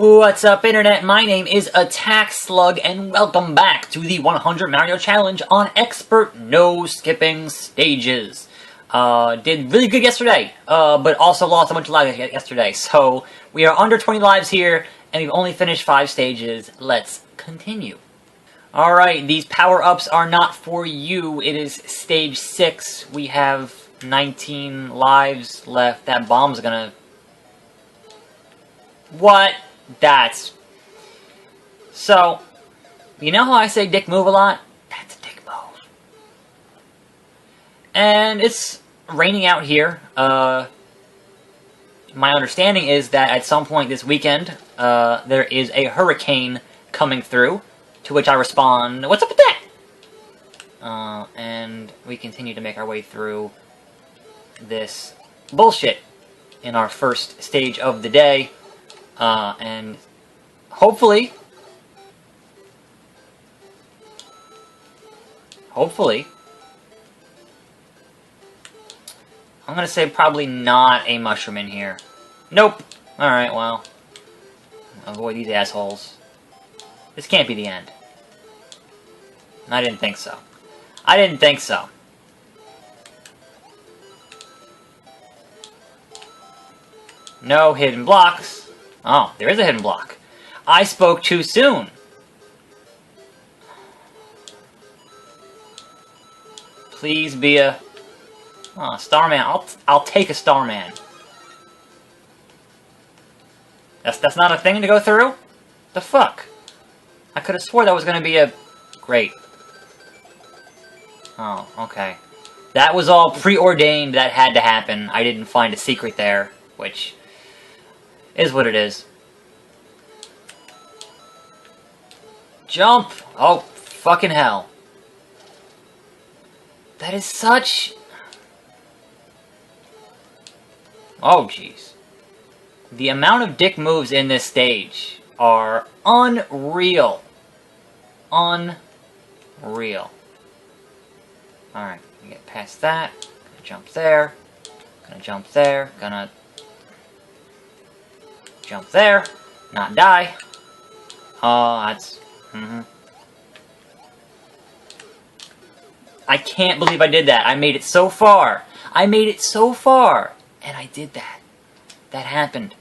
What's up, Internet? My name is Attack Slug, and welcome back to the 100 Mario Challenge on Expert No Skipping Stages. Did really good yesterday, but also lost a bunch of lives yesterday, so we are under 20 lives here, and we've only finished 5 stages. Let's continue. Alright, these power-ups are not for you. It is stage 6. We have 19 lives left. That bomb's gonna... What? That's... So, you know how I say dick move a lot? That's a dick move. And it's raining out here. My understanding is that at some point this weekend, there is a hurricane coming through, to which I respond, what's up with that? And we continue to make our way through this bullshit in our first stage of the day. And hopefully, I'm gonna say probably not a mushroom in here. Nope. Alright, well, avoid these assholes. This can't be the end. I didn't think so. I didn't think so. No hidden blocks. Oh, there is a hidden block. I spoke too soon. Please be a... Oh, Starman. I'll take a Starman. That's not a thing to go through? The fuck? I could have swore that was gonna be a... Great. Oh, okay. That was all preordained. That had to happen. I didn't find a secret there, which... is what it is. Jump! Oh, fucking hell. That is such... Oh, jeez. The amount of dick moves in this stage are unreal. Unreal. Alright, get past that. Gonna jump there. Gonna jump there. Gonna... jump there, not die. Oh, that's... I can't believe I did that. I made it so far. I made it so far. And I did that. That happened.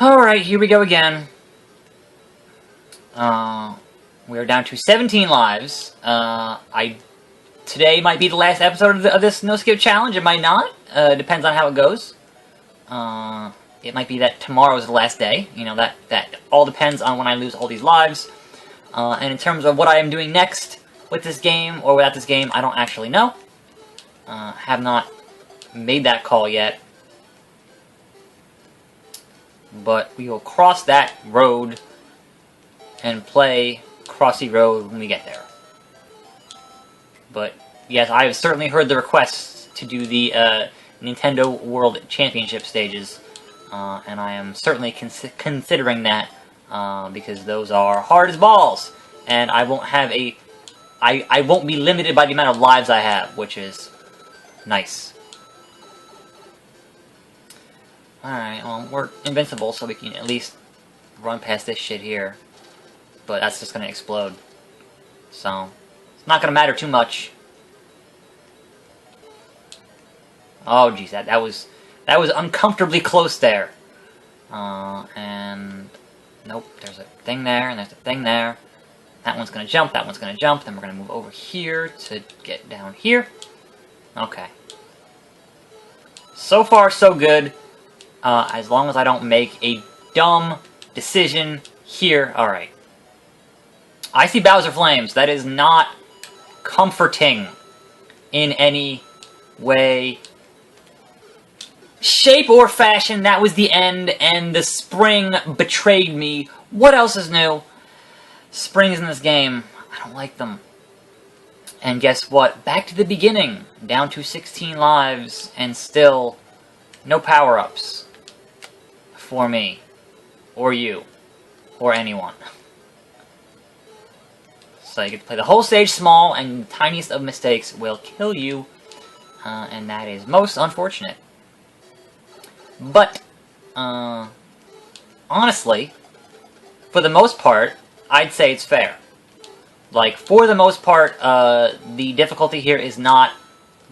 Alright, here we go again. We're down to 17 lives. Today might be the last episode of this No Skip Challenge. It might not. Depends on how it goes. It might be that tomorrow is the last day. You know, that all depends on when I lose all these lives. And in terms of what I am doing next with this game, or without this game, I don't actually know. Have not made that call yet. But we will cross that road and play Crossy Road when we get there. But, yes, I have certainly heard the requests to do the Nintendo World Championship stages. And I am certainly considering that, because those are hard as balls, and I won't have I won't be limited by the amount of lives I have, which is nice. Alright, well, we're invincible, so we can at least run past this shit here, but that's just gonna explode, so it's not gonna matter too much. Oh, jeez, that was uncomfortably close there. And... nope, there's a thing there, and there's a thing there. That one's gonna jump, that one's gonna jump, then we're gonna move over here to get down here. Okay. So far, so good. As long as I don't make a dumb decision here. Alright. I see Bowser Flames. That is not comforting in any way, shape, or fashion. That was the end, and the spring betrayed me. What else is new? Springs in this game. I don't like them. And guess what? Back to the beginning. Down to 16 lives, and still no power-ups. For me. Or you. Or anyone. So you get to play the whole stage small, and the tiniest of mistakes will kill you. And that is most unfortunate. But, honestly, for the most part, I'd say it's fair. Like, for the most part, the difficulty here is not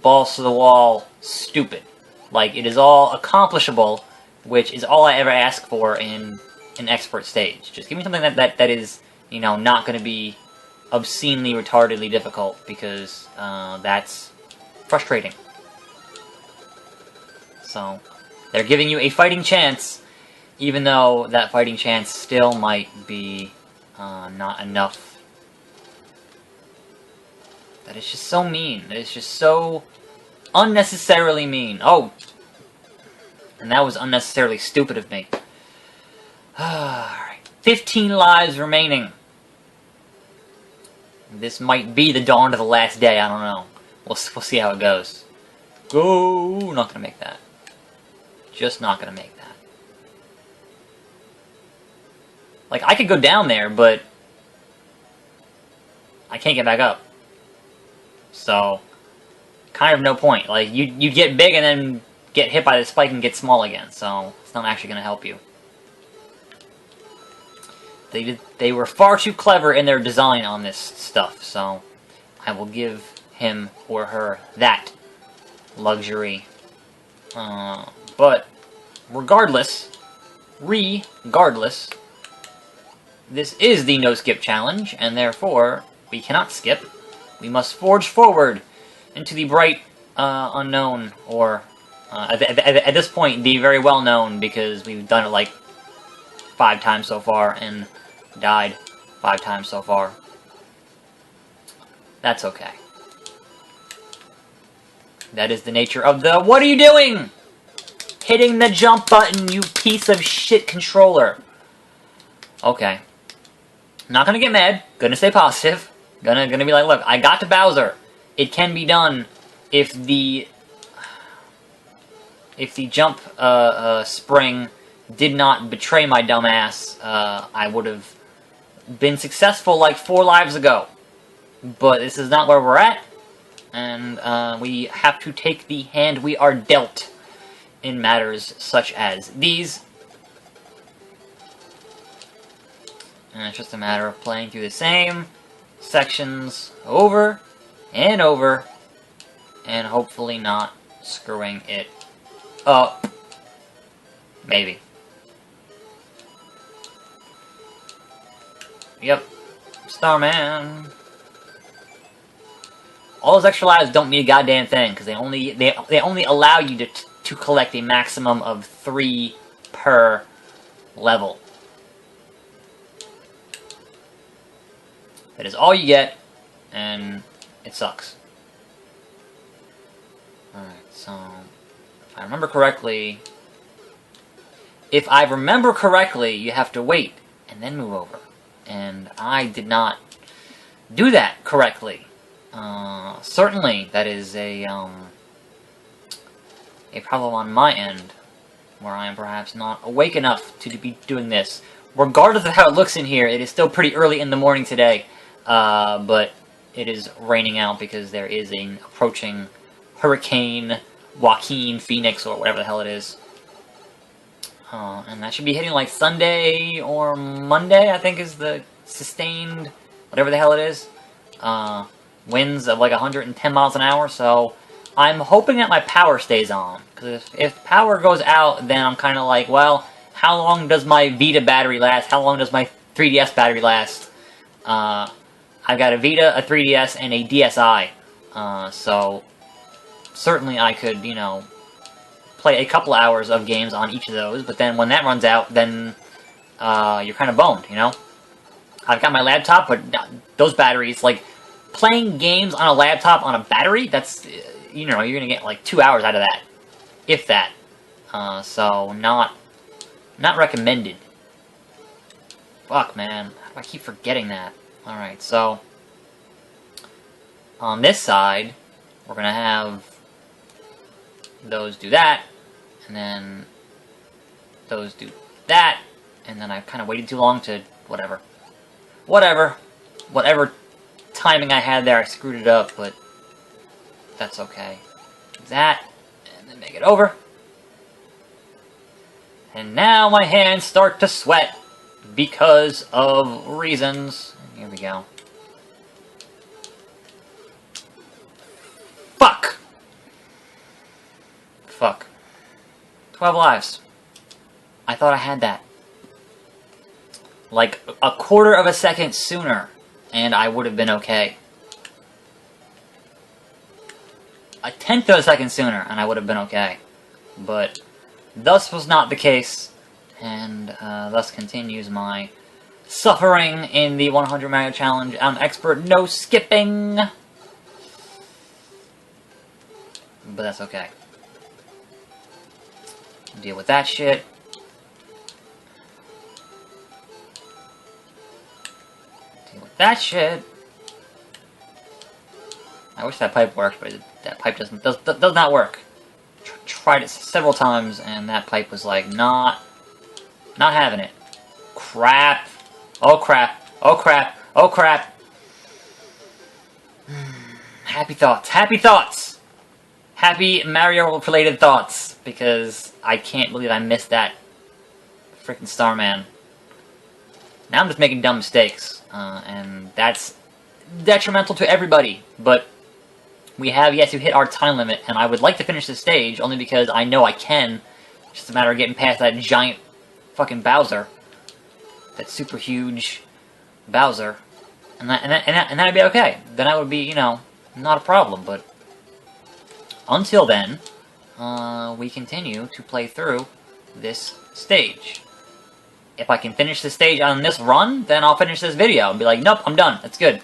balls to the wall stupid. Like, it is all accomplishable, which is all I ever ask for in an expert stage. Just give me something that is, you know, not going to be obscenely, retardedly difficult, because that's frustrating. So, they're giving you a fighting chance, even though that fighting chance still might be not enough. That is just so mean. That is just so unnecessarily mean. Oh! And that was unnecessarily stupid of me. Alright. 15 lives remaining. This might be the dawn of the last day, I don't know. We'll see how it goes. Go! Not gonna make that. Just not gonna make that. Like, I could go down there, but I can't get back up. So, kind of no point. Like, you get big and then get hit by the spike and get small again, so it's not actually gonna help you. They were far too clever in their design on this stuff, so I will give him or her that luxury. But regardless, this is the no skip challenge, and therefore we cannot skip. We must forge forward into the bright unknown, or at this point the very well known, because we've done it like 5 times so far and died 5 times so far. That's okay. That is the nature of the— What are you doing? Hitting the jump button, you piece of shit controller. Okay. Not gonna get mad. Gonna stay positive. Gonna be like, look, I got to Bowser. It can be done if the jump spring did not betray my dumbass. I would have been successful like 4 lives ago. But this is not where we're at, and we have to take the hand we are dealt in matters such as these. And it's just a matter of playing through the same sections over and over, and hopefully not screwing it up. Maybe. Yep. Starman. All those extra lives don't mean a goddamn thing, because they only allow you to collect a maximum of 3 per level. That is all you get, and it sucks. Alright, so if I remember correctly, you have to wait and then move over. And I did not do that correctly. Certainly that is a problem on my end, where I am perhaps not awake enough to be doing this. Regardless of how it looks in here, it is still pretty early in the morning today, but it is raining out because there is an approaching Hurricane Joaquin Phoenix, or whatever the hell it is. And that should be hitting like Sunday or Monday, I think is the sustained, whatever the hell it is. Winds of like 110 miles an hour, so I'm hoping that my power stays on. Because if power goes out, then I'm kind of like, well, how long does my Vita battery last? How long does my 3DS battery last? I've got a Vita, a 3DS, and a DSi. So certainly I could, you know, play a couple hours of games on each of those, but then when that runs out, then you're kind of boned, you know? I've got my laptop, but those batteries, like, playing games on a laptop on a battery, that's, you know, you're gonna get like 2 hours out of that. If that. So, not recommended. Fuck, man. How do I keep forgetting that? Alright, so on this side, we're gonna have those do that, and then those do that, and then I've kind of waited too long to whatever timing I had there, I screwed it up, but that's okay. That, and then make it over, And now my hands start to sweat because of reasons. Here we go. Fuck! Fuck. 12 lives. I thought I had that. Like, a quarter of a second sooner, and I would have been okay. A tenth of a second sooner, and I would have been okay. But thus was not the case, and thus continues my suffering in the 100 Mario Challenge. I'm expert no skipping. But that's okay. Deal with that shit. Deal with that shit. I wish that pipe worked, but that pipe does not work. Tried it several times, and that pipe was like not having it. Crap! Oh crap! Oh crap! Oh crap! Happy thoughts! Happy thoughts! Happy Mario-related thoughts, because I can't believe I missed that freaking Starman. Now I'm just making dumb mistakes, and that's detrimental to everybody, but we have yet to hit our time limit, and I would like to finish this stage, only because I know I can. It's just a matter of getting past that giant fucking Bowser. That super huge Bowser. And that'd be okay. Then I would be, you know, not a problem, but until then, we continue to play through this stage. If I can finish this stage on this run, then I'll finish this video and be like, nope, I'm done. That's good.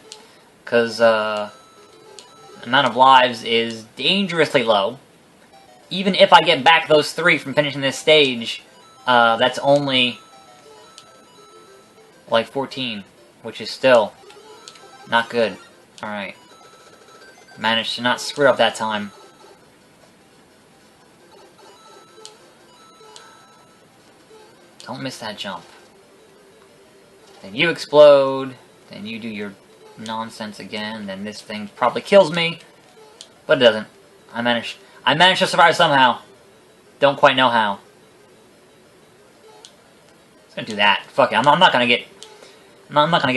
Because, the amount of lives is dangerously low. Even if I get back those 3 from finishing this stage, that's only like 14, which is still not good. Alright. Managed to not screw up that time. Don't miss that jump. Then you explode, then you do your nonsense again, then this thing probably kills me, but it doesn't. I managed to survive somehow. Don't quite know how. It's gonna do that. Fuck it. I'm not gonna get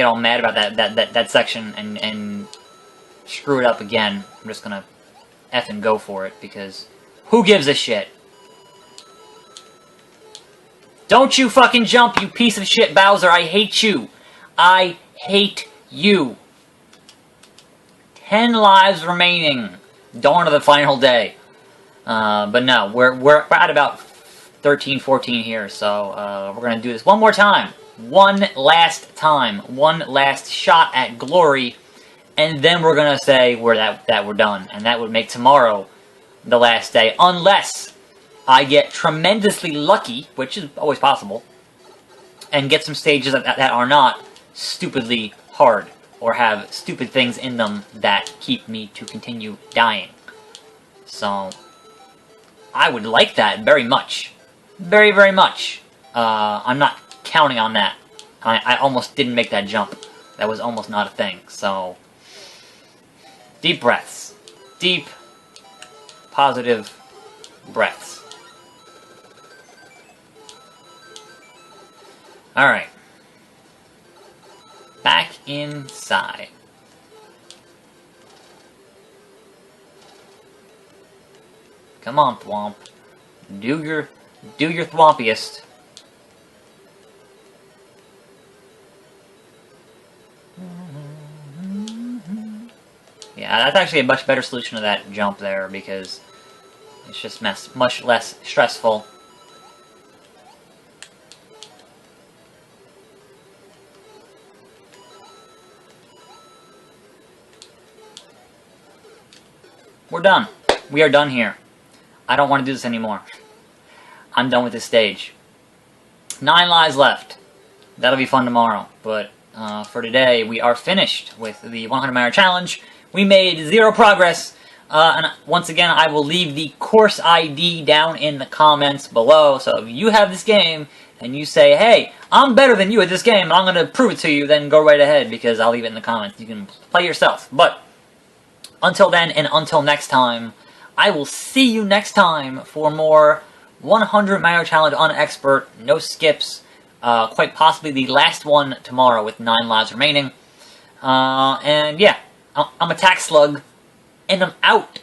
all mad about that section and screw it up again. I'm just gonna effing go for it, because who gives a shit? Don't you fucking jump, you piece of shit, Bowser. I hate you. I hate you. 10 lives remaining. Dawn of the final day. But no, we're at about 13, 14 here, so we're gonna do this one more time. One last time. One last shot at glory. And then we're gonna say that we're done. And that would make tomorrow the last day. Unless I get tremendously lucky, which is always possible, and get some stages that are not stupidly hard, or have stupid things in them that keep me to continue dying. So, I would like that very much. Very, very much. I'm not counting on that. I almost didn't make that jump. That was almost not a thing, so deep breaths. Deep, positive breaths. Alright. Back inside. Come on, Thwomp. Do your thwompiest. Yeah, that's actually a much better solution to that jump there, because it's just much less stressful. We're done. We are done here. I don't want to do this anymore. I'm done with this stage. 9 lives left. That'll be fun tomorrow. But for today, we are finished with the 100 Mario Challenge. We made 0 progress. And once again, I will leave the course ID down in the comments below. So if you have this game and you say, hey, I'm better than you at this game, and I'm going to prove it to you, then go right ahead, because I'll leave it in the comments. You can play yourself. But until then, and until next time, I will see you next time for more 100 Mario Challenge on Expert, no skips. Quite possibly the last one tomorrow with 9 lives remaining. And yeah, I'm Attack Slug, and I'm out.